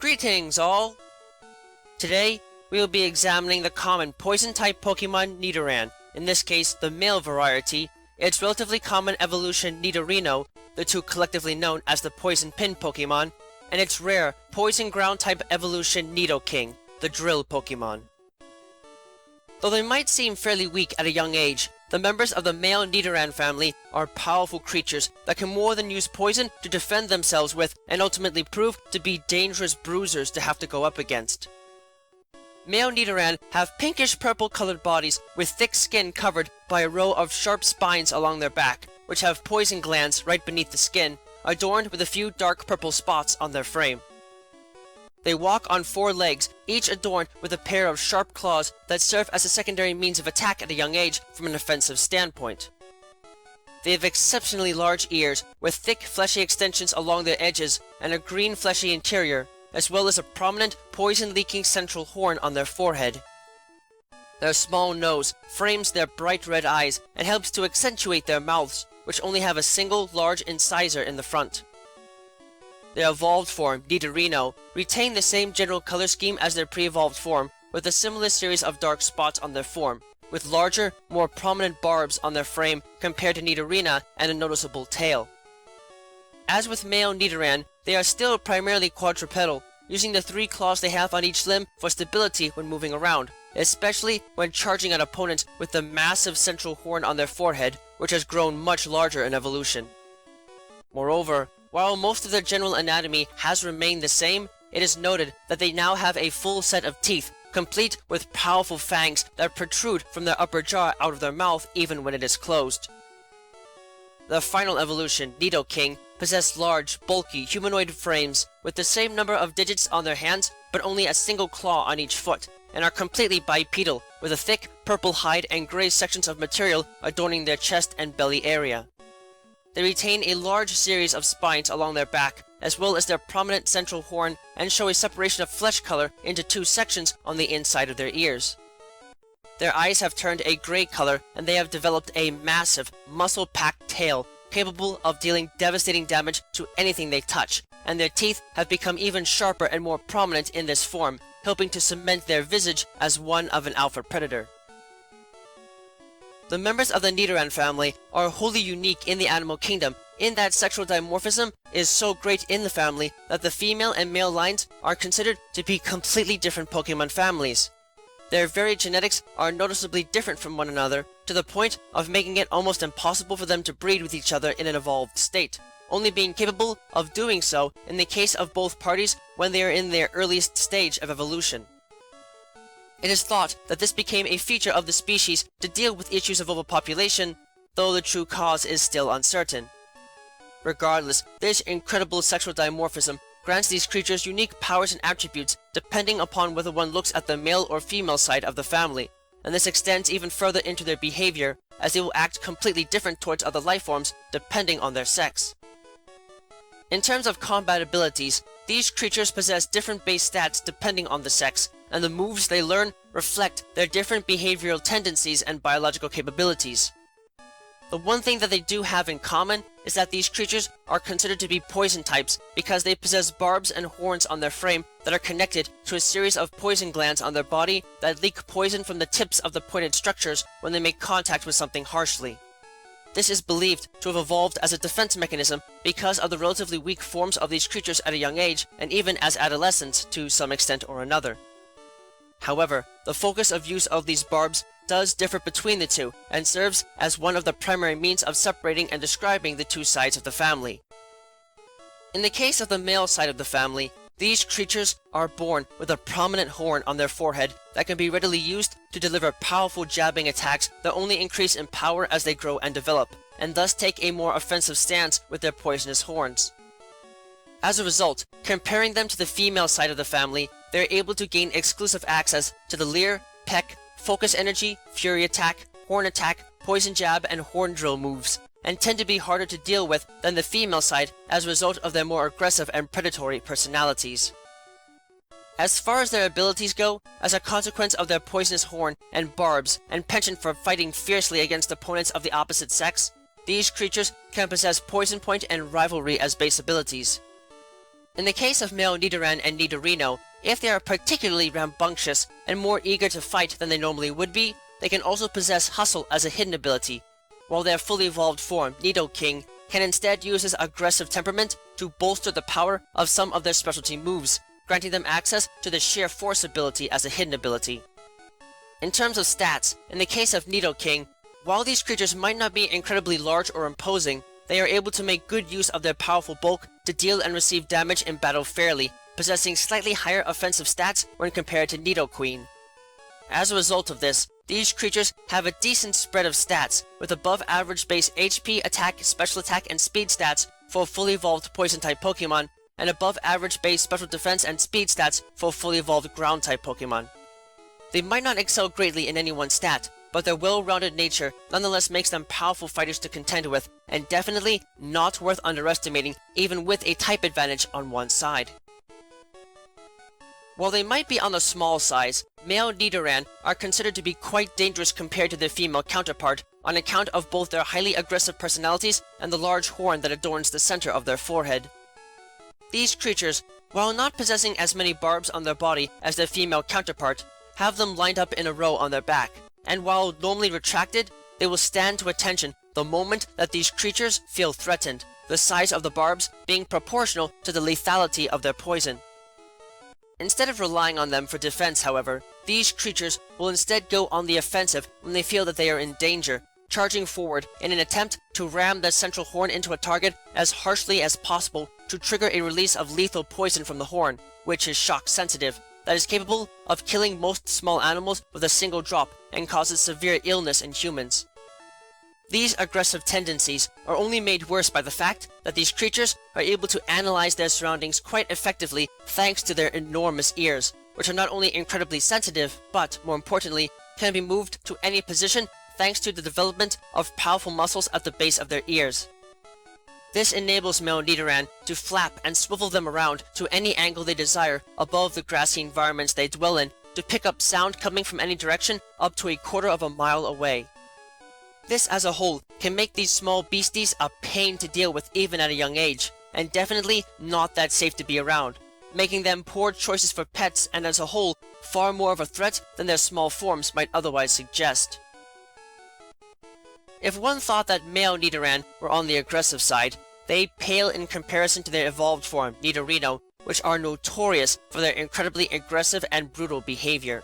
Greetings all! Today, we will be examining the common poison-type Pokemon Nidoran, in this case the male variety, its relatively common evolution Nidorino, the two collectively known as the Poison Pin Pokémon, and its rare Poison Ground-type evolution Nidoking, the Drill Pokémon. Though they might seem fairly weak at a young age, the members of the Male Nidoran family are powerful creatures that can more than use poison to defend themselves with and ultimately prove to be dangerous bruisers to have to go up against. Male Nidoran have pinkish purple colored bodies with thick skin covered by a row of sharp spines along their back, which have poison glands right beneath the skin, adorned with a few dark purple spots on their frame. They walk on 4 legs, each adorned with a pair of sharp claws that serve as a secondary means of attack at a young age from an offensive standpoint. They have exceptionally large ears, with thick fleshy extensions along their edges and a green fleshy interior, as well as a prominent poison-leaking central horn on their forehead. Their small nose frames their bright red eyes and helps to accentuate their mouths, which only have a single large incisor in the front. Their evolved form, Nidorino, retain the same general color scheme as their pre-evolved form, with a similar series of dark spots on their form, with larger, more prominent barbs on their frame compared to Nidorina and a noticeable tail. As with male Nidoran, they are still primarily quadrupedal, using the 3 claws they have on each limb for stability when moving around, especially when charging at opponents with the massive central horn on their forehead, which has grown much larger in evolution. Moreover, while most of their general anatomy has remained the same, it is noted that they now have a full set of teeth, complete with powerful fangs that protrude from their upper jaw out of their mouth even when it is closed. The final evolution, Nidoking, possess large, bulky, humanoid frames with the same number of digits on their hands, but only a single claw on each foot, and are completely bipedal, with a thick, purple hide and gray sections of material adorning their chest and belly area. They retain a large series of spines along their back, as well as their prominent central horn, and show a separation of flesh color into 2 sections on the inside of their ears. Their eyes have turned a gray color, and they have developed a massive, muscle-packed tail, capable of dealing devastating damage to anything they touch, and their teeth have become even sharper and more prominent in this form, helping to cement their visage as one of an alpha predator. The members of the Nidoran family are wholly unique in the animal kingdom, in that sexual dimorphism is so great in the family that the female and male lines are considered to be completely different Pokemon families. Their very genetics are noticeably different from one another, to the point of making it almost impossible for them to breed with each other in an evolved state, only being capable of doing so in the case of both parties when they are in their earliest stage of evolution. It is thought that this became a feature of the species to deal with issues of overpopulation, though the true cause is still uncertain. Regardless, this incredible sexual dimorphism grants these creatures unique powers and attributes depending upon whether one looks at the male or female side of the family, and this extends even further into their behavior, as they will act completely different towards other lifeforms depending on their sex. In terms of combat abilities, these creatures possess different base stats depending on the sex, and the moves they learn reflect their different behavioral tendencies and biological capabilities. The one thing that they do have in common is that these creatures are considered to be poison types because they possess barbs and horns on their frame that are connected to a series of poison glands on their body that leak poison from the tips of the pointed structures when they make contact with something harshly. This is believed to have evolved as a defense mechanism because of the relatively weak forms of these creatures at a young age, and even as adolescents to some extent or another. However, the focus of use of these barbs does differ between the two, and serves as one of the primary means of separating and describing the 2 sides of the family. In the case of the male side of the family, these creatures are born with a prominent horn on their forehead that can be readily used to deliver powerful jabbing attacks that only increase in power as they grow and develop, and thus take a more offensive stance with their poisonous horns. As a result, comparing them to the female side of the family, they are able to gain exclusive access to the Leer, Peck, Focus Energy, Fury Attack, Horn Attack, Poison Jab, and Horn Drill moves, and tend to be harder to deal with than the female side as a result of their more aggressive and predatory personalities. As far as their abilities go, as a consequence of their poisonous horn and barbs and penchant for fighting fiercely against opponents of the opposite sex, these creatures can possess Poison Point and Rivalry as base abilities. In the case of Male Nidoran and Nidorino, if they are particularly rambunctious and more eager to fight than they normally would be, they can also possess Hustle as a hidden ability, while their fully evolved form, Nidoking, can instead use his aggressive temperament to bolster the power of some of their specialty moves, granting them access to the Sheer Force ability as a hidden ability. In terms of stats, in the case of Nidoking, while these creatures might not be incredibly large or imposing, they are able to make good use of their powerful bulk to deal and receive damage in battle fairly, possessing slightly higher offensive stats when compared to Nidoqueen. As a result of this, these creatures have a decent spread of stats, with above average base HP, attack, special attack, and speed stats for fully evolved Poison-type Pokémon, and above average base special defense and speed stats for fully evolved Ground-type Pokémon. They might not excel greatly in any one stat, but their well-rounded nature nonetheless makes them powerful fighters to contend with, and definitely not worth underestimating even with a type advantage on one side. While they might be on the small size, Male Nidoran are considered to be quite dangerous compared to their female counterpart on account of both their highly aggressive personalities and the large horn that adorns the center of their forehead. These creatures, while not possessing as many barbs on their body as their female counterpart, have them lined up in a row on their back, and while normally retracted, they will stand to attention the moment that these creatures feel threatened, the size of the barbs being proportional to the lethality of their poison. Instead of relying on them for defense, however, these creatures will instead go on the offensive when they feel that they are in danger, charging forward in an attempt to ram the central horn into a target as harshly as possible to trigger a release of lethal poison from the horn, which is shock sensitive, that is capable of killing most small animals with a single drop and causes severe illness in humans. These aggressive tendencies are only made worse by the fact that these creatures are able to analyze their surroundings quite effectively thanks to their enormous ears, which are not only incredibly sensitive, but, more importantly, can be moved to any position thanks to the development of powerful muscles at the base of their ears. This enables Male Nidoran to flap and swivel them around to any angle they desire above the grassy environments they dwell in to pick up sound coming from any direction up to a quarter of a mile away. This as a whole can make these small beasties a pain to deal with even at a young age, and definitely not that safe to be around, making them poor choices for pets and as a whole far more of a threat than their small forms might otherwise suggest. If one thought that Male Nidoran were on the aggressive side, they pale in comparison to their evolved form, Nidorino, which are notorious for their incredibly aggressive and brutal behavior.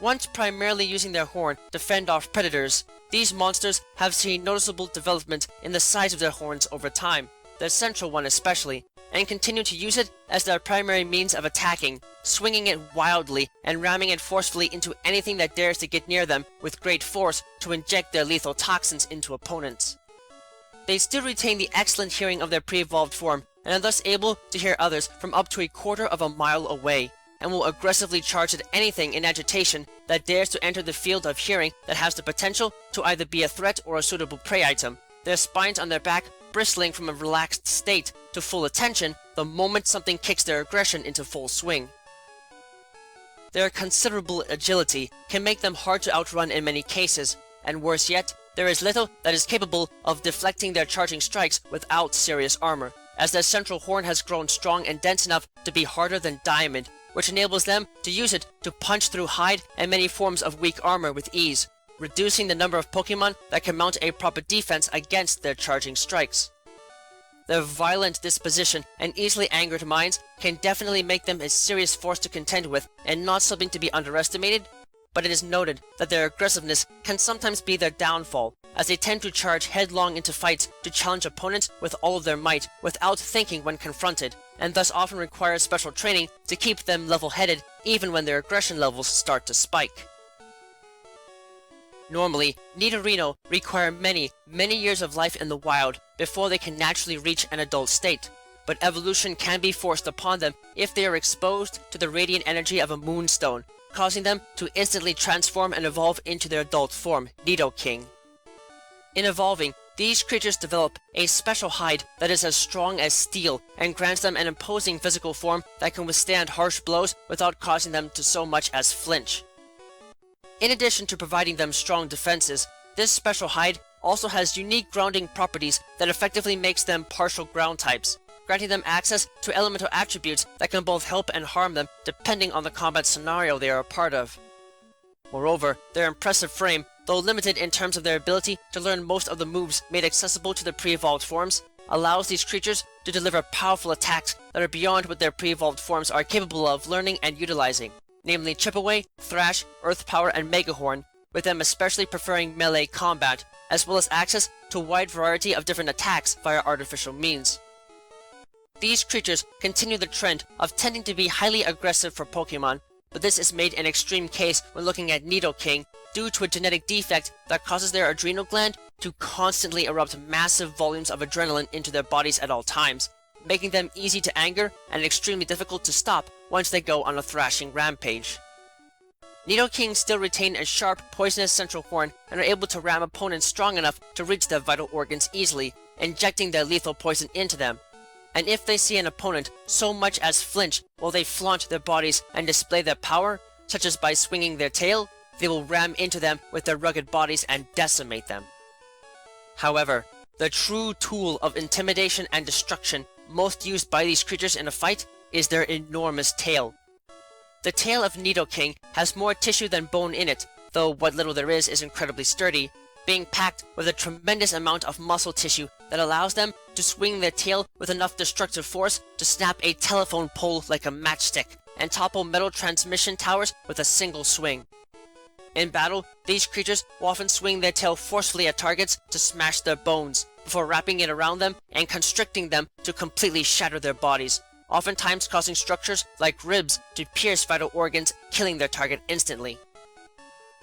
Once primarily using their horn to fend off predators, these monsters have seen noticeable development in the size of their horns over time, their central one especially, and continue to use it as their primary means of attacking, swinging it wildly and ramming it forcefully into anything that dares to get near them with great force to inject their lethal toxins into opponents. They still retain the excellent hearing of their pre-evolved form and are thus able to hear others from up to a quarter of a mile away, and will aggressively charge at anything in agitation that dares to enter the field of hearing that has the potential to either be a threat or a suitable prey item, their spines on their back bristling from a relaxed state to full attention the moment something kicks their aggression into full swing. Their considerable agility can make them hard to outrun in many cases, and worse yet, there is little that is capable of deflecting their charging strikes without serious armor, as their central horn has grown strong and dense enough to be harder than diamond, which enables them to use it to punch through hide and many forms of weak armor with ease, reducing the number of Pokemon that can mount a proper defense against their charging strikes. Their violent disposition and easily angered minds can definitely make them a serious force to contend with and not something to be underestimated, but it is noted that their aggressiveness can sometimes be their downfall, as they tend to charge headlong into fights to challenge opponents with all of their might without thinking when confronted, and thus often require special training to keep them level-headed even when their aggression levels start to spike. Normally, Nidorino require many years of life in the wild before they can naturally reach an adult state, but evolution can be forced upon them if they are exposed to the radiant energy of a moonstone, causing them to instantly transform and evolve into their adult form, Nidoking. In evolving, these creatures develop a special hide that is as strong as steel and grants them an imposing physical form that can withstand harsh blows without causing them to so much as flinch. In addition to providing them strong defenses, this special hide also has unique grounding properties that effectively makes them partial ground types, granting them access to elemental attributes that can both help and harm them depending on the combat scenario they are a part of. Moreover, their impressive frame, though limited in terms of their ability to learn most of the moves made accessible to the pre-evolved forms, allows these creatures to deliver powerful attacks that are beyond what their pre-evolved forms are capable of learning and utilizing, namely Chip Away, Thrash, Earth Power, and Megahorn, with them especially preferring melee combat, as well as access to a wide variety of different attacks via artificial means. These creatures continue the trend of tending to be highly aggressive for Pokemon, but this is made an extreme case when looking at Nidoking due to a genetic defect that causes their adrenal gland to constantly erupt massive volumes of adrenaline into their bodies at all times, making them easy to anger and extremely difficult to stop once they go on a thrashing rampage. Nidoking still retain a sharp, poisonous central horn and are able to ram opponents strong enough to reach their vital organs easily, injecting their lethal poison into them. And if they see an opponent so much as flinch while they flaunt their bodies and display their power, such as by swinging their tail, they will ram into them with their rugged bodies and decimate them. However, the true tool of intimidation and destruction most used by these creatures in a fight is their enormous tail. The tail of Nidoking has more tissue than bone in it, though what little there is incredibly sturdy, being packed with a tremendous amount of muscle tissue that allows them to swing their tail with enough destructive force to snap a telephone pole like a matchstick and topple metal transmission towers with a single swing. In battle, these creatures will often swing their tail forcefully at targets to smash their bones, before wrapping it around them and constricting them to completely shatter their bodies, oftentimes causing structures like ribs to pierce vital organs, killing their target instantly.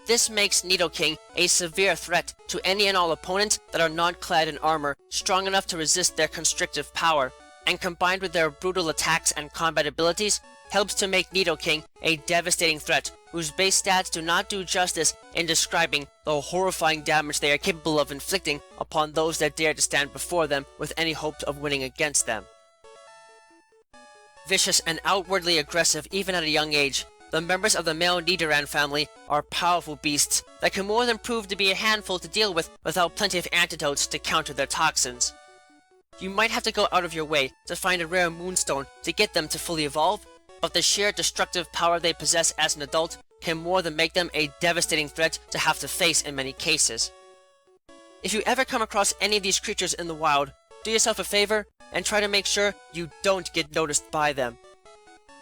This makes Nidoking a severe threat to any and all opponents that are not clad in armor strong enough to resist their constrictive power, and combined with their brutal attacks and combat abilities, helps to make Nidoking a devastating threat whose base stats do not do justice in describing the horrifying damage they are capable of inflicting upon those that dare to stand before them with any hope of winning against them. Vicious and outwardly aggressive even at a young age, the members of the Male Nidoran family are powerful beasts that can more than prove to be a handful to deal with without plenty of antidotes to counter their toxins. You might have to go out of your way to find a rare moonstone to get them to fully evolve, but the sheer destructive power they possess as an adult can more than make them a devastating threat to have to face in many cases. If you ever come across any of these creatures in the wild, do yourself a favor and try to make sure you don't get noticed by them.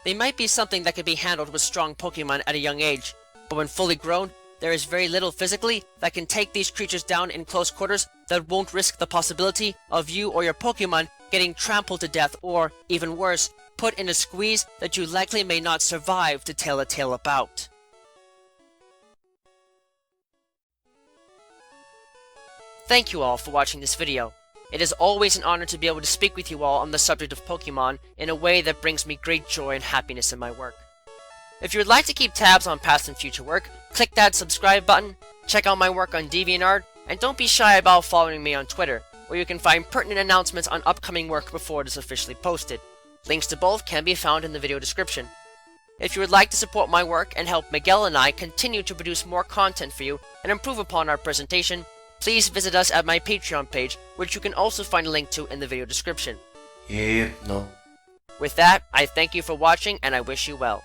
They might be something that can be handled with strong Pokemon at a young age, but when fully grown, there is very little physically that can take these creatures down in close quarters that won't risk the possibility of you or your Pokemon getting trampled to death or, even worse, put in a squeeze that you likely may not survive to tell a tale about. Thank you all for watching this video. It is always an honor to be able to speak with you all on the subject of Pokemon in a way that brings me great joy and happiness in my work. If you would like to keep tabs on past and future work, click that subscribe button, check out my work on DeviantArt, and don't be shy about following me on Twitter, where you can find pertinent announcements on upcoming work before it is officially posted. Links to both can be found in the video description. If you would like to support my work and help Miguel and I continue to produce more content for you and improve upon our presentation, please visit us at my Patreon page, which you can also find a link to in the video description. Yeah, no. With that, I thank you for watching and I wish you well.